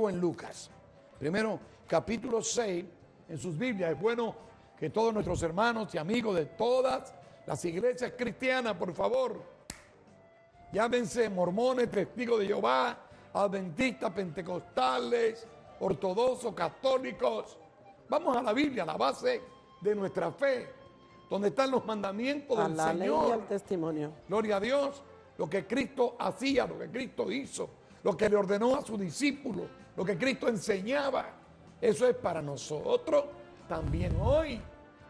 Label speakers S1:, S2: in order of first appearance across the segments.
S1: o en Lucas. Primero, capítulo 6, en sus Biblias. Es bueno que todos nuestros hermanos y amigos de todas las iglesias cristianas, por favor, llámense mormones, testigos de Jehová, adventistas, pentecostales, ortodoxos, católicos. Vamos a la Biblia, la base de nuestra fe, donde están los mandamientos del
S2: la
S1: Señor.
S2: ley y el testimonio.
S1: Gloria a Dios, lo que Cristo hacía, lo que Cristo hizo, lo que le ordenó a sus discípulos, lo que Cristo enseñaba. Eso es para nosotros también hoy.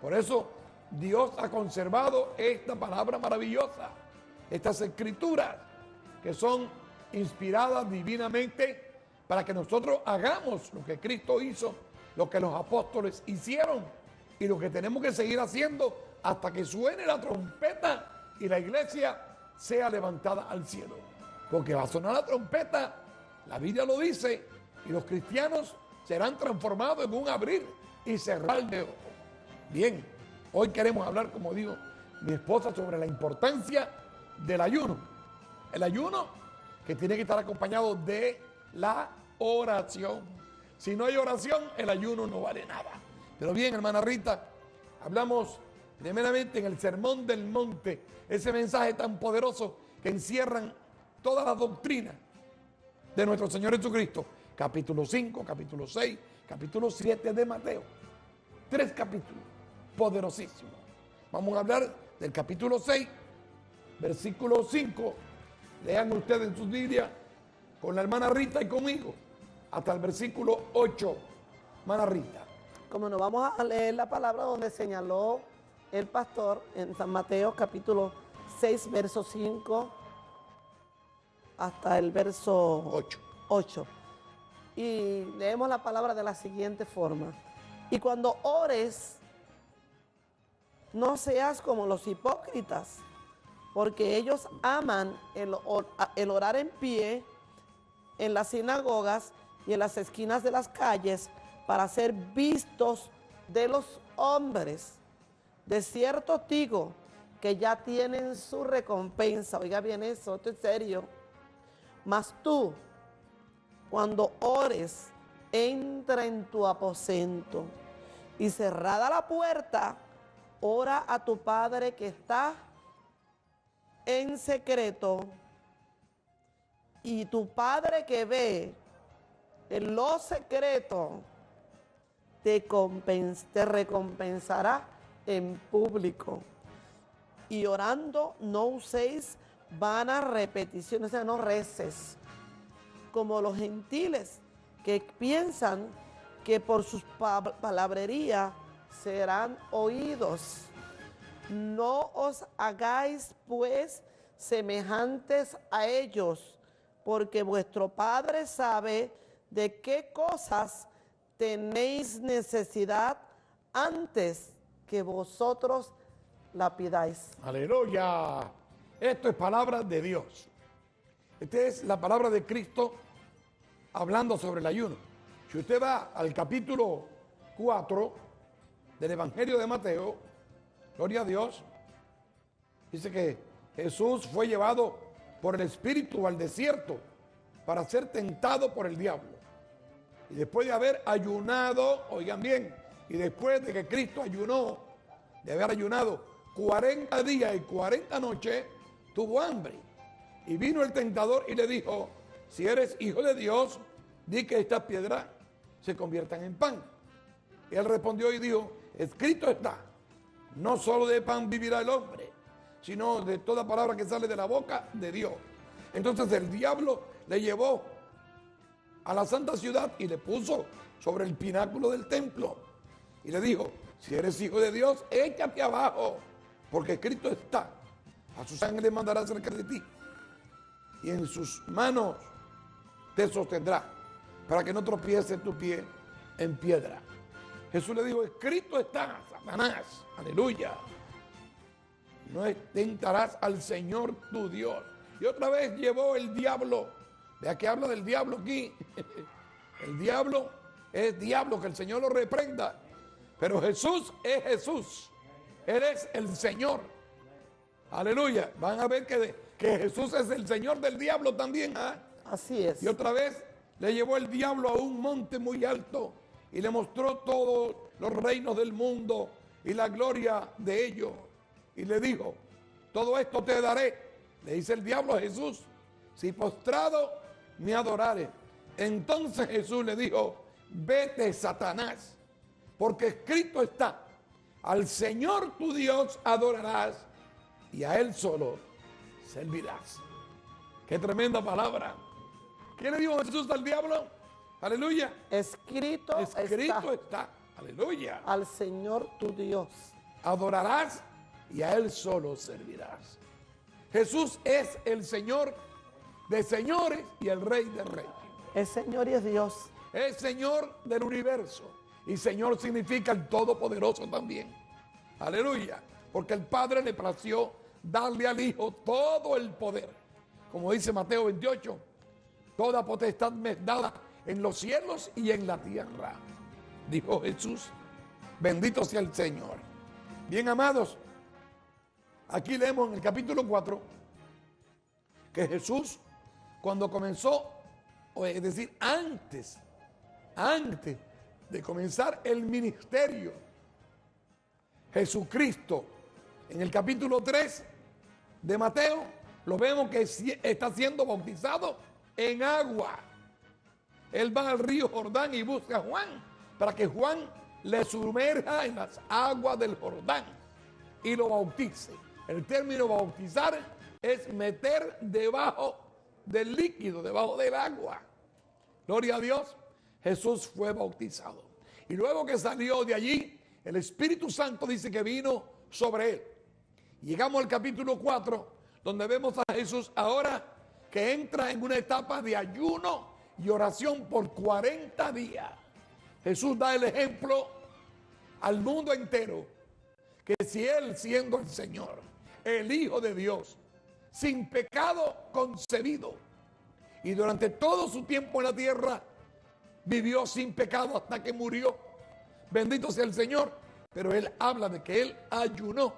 S1: Por eso Dios ha conservado esta palabra maravillosa, estas escrituras que son inspiradas divinamente para que nosotros hagamos lo que Cristo hizo, lo que los apóstoles hicieron y lo que tenemos que seguir haciendo hasta que suene la trompeta y la iglesia sea levantada al cielo. Porque va a sonar la trompeta, la Biblia lo dice, y los cristianos serán transformados en un abrir y cerrar de ojos. Bien, hoy queremos hablar, como digo mi esposa, sobre la importancia del ayuno. El ayuno que tiene que estar acompañado de la oración. Si no hay oración, el ayuno no vale nada. Pero bien, hermana Rita, hablamos primeramente en el Sermón del Monte, ese mensaje tan poderoso que encierran todas las doctrinas de nuestro Señor Jesucristo. Capítulo 5, capítulo 6, capítulo 7 de Mateo. 3 capítulos poderosísimos. Vamos a hablar del capítulo 6, versículo 5. Lean ustedes en sus Biblias con la hermana Rita y conmigo hasta el versículo 8. Hermana Rita.
S2: Como nos vamos a leer la palabra donde señaló el pastor en San Mateo capítulo 6, verso 5 hasta el verso 8. Y leemos la palabra de la siguiente forma. Y cuando ores, no seas como los hipócritas, porque ellos aman el orar en pie en las sinagogas y en las esquinas de las calles para ser vistos de los hombres. De cierto digo que ya tienen su recompensa. Oiga bien eso, esto es serio. Mas tú, cuando ores, entra en tu aposento y cerrada la puerta, ora a tu Padre que está en secreto, y tu Padre que ve en lo secreto te recompensará en público. Y orando no uséis vanas repeticiones, o sea, no reces como los gentiles que piensan que por sus palabrerías serán oídos. No os hagáis pues semejantes a ellos, porque vuestro Padre sabe de qué cosas tenéis necesidad antes que vosotros la pidáis.
S1: Aleluya. Esto es palabra de Dios. Esta es la palabra de Cristo hablando sobre el ayuno. Si usted va al capítulo 4 del Evangelio de Mateo, gloria a Dios, dice que Jesús fue llevado por el Espíritu al desierto para ser tentado por el diablo. Y después de haber ayunado, oigan bien, y después de que Cristo ayunó, de haber ayunado 40 días y 40 noches, tuvo hambre. Y vino el tentador y le dijo: si eres hijo de Dios, di que estas piedras se conviertan en pan. Y él respondió y dijo: escrito está, no solo de pan vivirá el hombre, sino de toda palabra que sale de la boca de Dios. Entonces el diablo le llevó a la santa ciudad y le puso sobre el pináculo del templo. Y le dijo: si eres hijo de Dios, échate abajo, porque escrito está, a su sangre mandará cerca de ti, y en sus manos te sostendrá, para que no tropiece tu pie en piedra. Jesús le dijo: escrito está, Satanás, aleluya, no tentarás al Señor tu Dios. Y otra vez llevó el diablo. Vea que habla del diablo aquí. El diablo es diablo, que el Señor lo reprenda. Pero Jesús es Jesús. Él es el Señor. Aleluya. Van a ver que Jesús es el Señor del diablo también.
S2: Así es.
S1: Y otra vez le llevó el diablo a un monte muy alto y le mostró todos los reinos del mundo y la gloria de ellos. Y le dijo, todo esto te daré, le dice el diablo a Jesús, si postrado me adorares. Entonces Jesús le dijo, vete, Satanás, porque escrito está, al Señor tu Dios adorarás y a Él solo servirás. Qué tremenda palabra. ¿Qué le dijo Jesús al diablo? Aleluya.
S2: Escrito
S1: está. Aleluya.
S2: Al Señor tu Dios
S1: adorarás y a Él solo servirás. Jesús es el Señor de señores y el Rey de reyes.
S2: Es Señor y es Dios.
S1: Es Señor del universo. Y Señor significa el Todopoderoso también. Aleluya. Porque el Padre le plació darle al Hijo todo el poder. Como dice Mateo 28, toda potestad me es dada en los cielos y en la tierra. Dijo Jesús, bendito sea el Señor. Bien, amados, aquí leemos en el capítulo 4 que Jesús, cuando comenzó, es decir, antes de comenzar el ministerio, Jesucristo, en el capítulo 3 de Mateo, lo vemos que está siendo bautizado en agua. Él va al río Jordán y busca a Juan para que Juan le sumerja en las aguas del Jordán y lo bautice. El término bautizar es meter debajo del líquido, debajo del agua. Gloria a Dios, Jesús fue bautizado. Y luego que salió de allí, el Espíritu Santo dice que vino sobre él. Llegamos al capítulo 4, donde vemos a Jesús ahora que entra en una etapa de ayuno y oración por 40 días. Jesús da el ejemplo al mundo entero que si Él, siendo el Señor, el Hijo de Dios, sin pecado concebido, y durante todo su tiempo en la tierra vivió sin pecado hasta que murió, bendito sea el Señor, pero Él habla de que Él ayunó,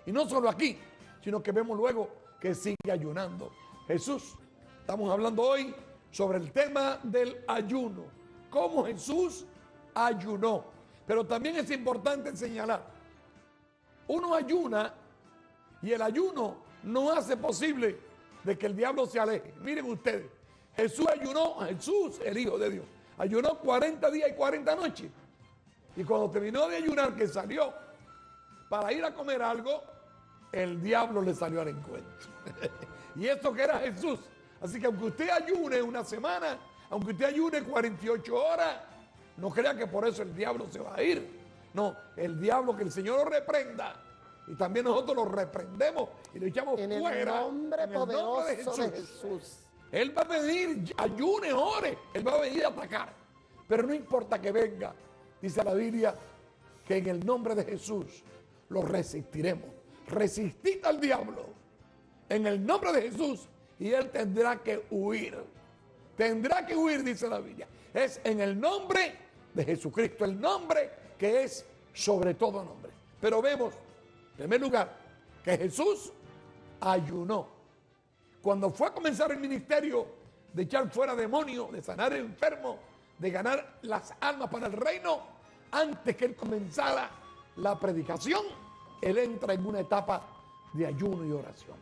S1: y no solo aquí, sino que vemos luego que sigue ayunando. Jesús, estamos hablando hoy sobre el tema del ayuno, cómo Jesús ayunó. Pero también es importante señalar, uno ayuna y el ayuno no hace posible de que el diablo se aleje. Miren ustedes, Jesús ayunó, Jesús, el Hijo de Dios, ayunó 40 días y 40 noches. Y cuando terminó de ayunar, que salió para ir a comer algo, el diablo le salió al encuentro. Y esto que era Jesús. Así que aunque usted ayune una semana, aunque usted ayune 48 horas, no crea que por eso el diablo se va a ir. No, el diablo, que el Señor lo reprenda. Y también nosotros lo reprendemos y lo echamos
S2: en
S1: fuera.
S2: El nombre poderoso de Jesús.
S1: Él va a venir, ayune, ore. Él va a venir a atacar. Pero no importa que venga. Dice la Biblia que en el nombre de Jesús lo resistiremos. Resistid al diablo en el nombre de Jesús y él tendrá que huir. Tendrá que huir, dice la Biblia. Es en el nombre de Jesucristo, el nombre que es sobre todo nombre. Pero vemos, en primer lugar, que Jesús ayunó. Cuando fue a comenzar el ministerio de echar fuera demonios, de sanar el enfermo, de ganar las almas para el reino, antes que él comenzara la predicación, él entra en una etapa de ayuno y oración.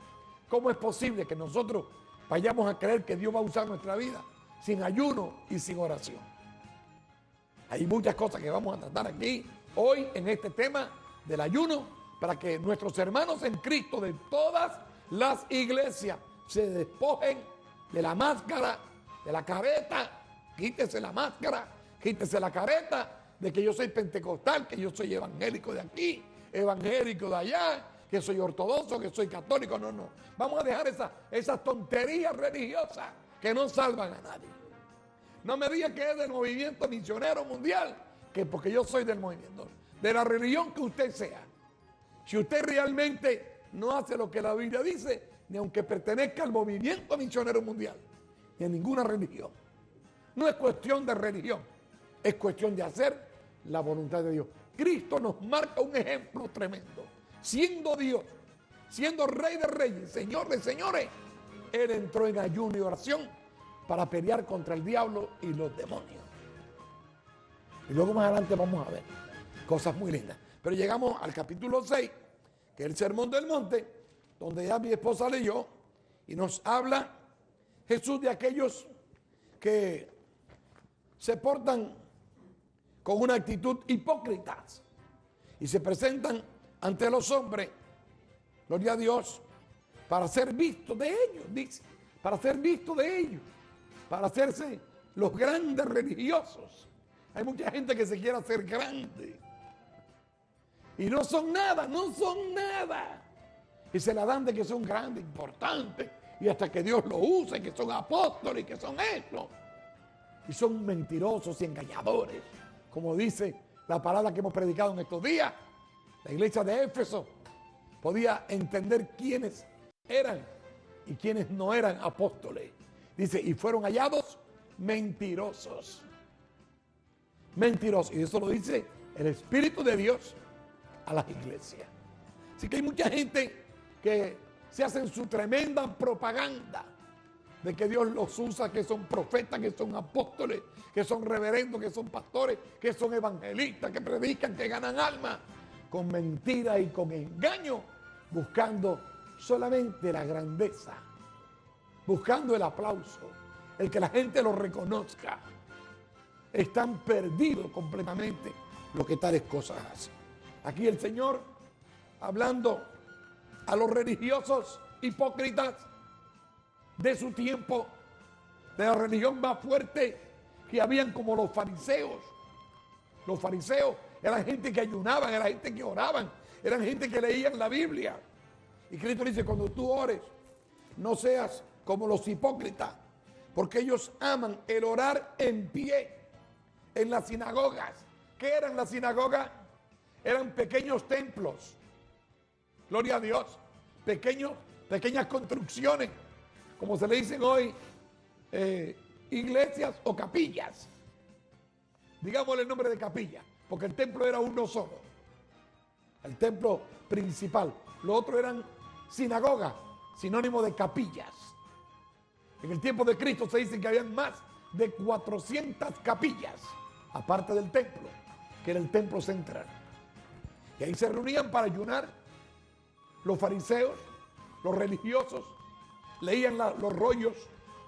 S1: ¿Cómo es posible que nosotros vayamos a creer que Dios va a usar nuestra vida sin ayuno y sin oración? Hay muchas cosas que vamos a tratar aquí hoy en este tema del ayuno para que nuestros hermanos en Cristo de todas las iglesias se despojen de la máscara, de la careta. Quítese la máscara, quítese la careta de que yo soy pentecostal, que yo soy evangélico de aquí, evangélico de allá, que soy ortodoxo, que soy católico. No, no. Vamos a dejar esas tonterías religiosas que no salvan a nadie. No me diga que es del movimiento misionero mundial, que porque yo soy del movimiento, de la religión que usted sea. Si usted realmente no hace lo que la Biblia dice, ni aunque pertenezca al movimiento misionero mundial, ni a ninguna religión. No es cuestión de religión, es cuestión de hacer la voluntad de Dios. Cristo nos marca un ejemplo tremendo. Siendo Dios, siendo Rey de reyes, Señor de señores, Él entró en ayuno y oración para pelear contra el diablo y los demonios. Y luego más adelante vamos a ver cosas muy lindas. Pero llegamos al capítulo 6, que es el Sermón del Monte, donde ya mi esposa leyó, y nos habla Jesús de aquellos que se portan con una actitud hipócrita y se presentan ante los hombres, gloria a Dios, para ser vistos de ellos, dice, para ser vistos de ellos, para hacerse los grandes religiosos. Hay mucha gente que se quiere hacer grande y no son nada, no son nada. Y se la dan de que son grandes, importantes, y hasta que Dios los use, que son apóstoles, que son esto. Y son mentirosos y engañadores. Como dice la palabra que hemos predicado en estos días, la iglesia de Éfeso podía entender quiénes eran y quiénes no eran apóstoles. Dice, y fueron hallados mentirosos. Mentirosos. Y eso lo dice el Espíritu de Dios a las iglesias. Así que hay mucha gente que se hacen su tremenda propaganda de que Dios los usa, que son profetas, que son apóstoles, que son reverendos, que son pastores, que son evangelistas, que predican, que ganan almas, con mentira y con engaño, buscando solamente la grandeza, buscando el aplauso, el que la gente lo reconozca. Están perdidos completamente lo que tales cosas hacen. Aquí el Señor, hablando a los religiosos hipócritas de su tiempo, de la religión más fuerte que habían, como los fariseos. Los fariseos eran gente que ayunaban, eran gente que oraban, eran gente que leían la Biblia. Y Cristo dice, cuando tú ores, no seas como los hipócritas, porque ellos aman el orar en pie en las sinagogas. ¿Qué eran las sinagogas? Eran pequeños templos, gloria a Dios, pequeñas construcciones, como se le dicen hoy, iglesias o capillas. Digámosle el nombre de capilla, porque el templo era uno solo, el templo principal. Lo otro eran sinagogas, sinónimo de capillas. En el tiempo de Cristo se dice que habían más de 400 capillas, aparte del templo, que era el templo central. Y ahí se reunían para ayunar los fariseos, los religiosos, leían los rollos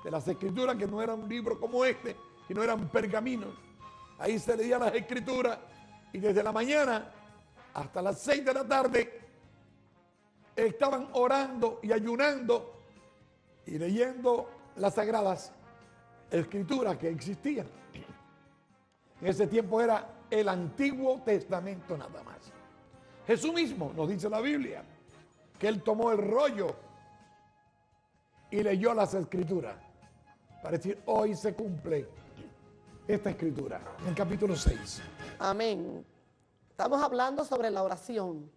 S1: de las escrituras, que no eran un libro como este, sino eran pergaminos. Ahí se leían las escrituras y desde la mañana hasta las 6 de la tarde estaban orando y ayunando y leyendo las sagradas escrituras que existían. En ese tiempo era el Antiguo Testamento nada más. Jesús mismo nos dice la Biblia que él tomó el rollo y leyó las escrituras para decir, hoy se cumple esta escritura, en el capítulo 6.
S2: Amén. Estamos hablando sobre la oración.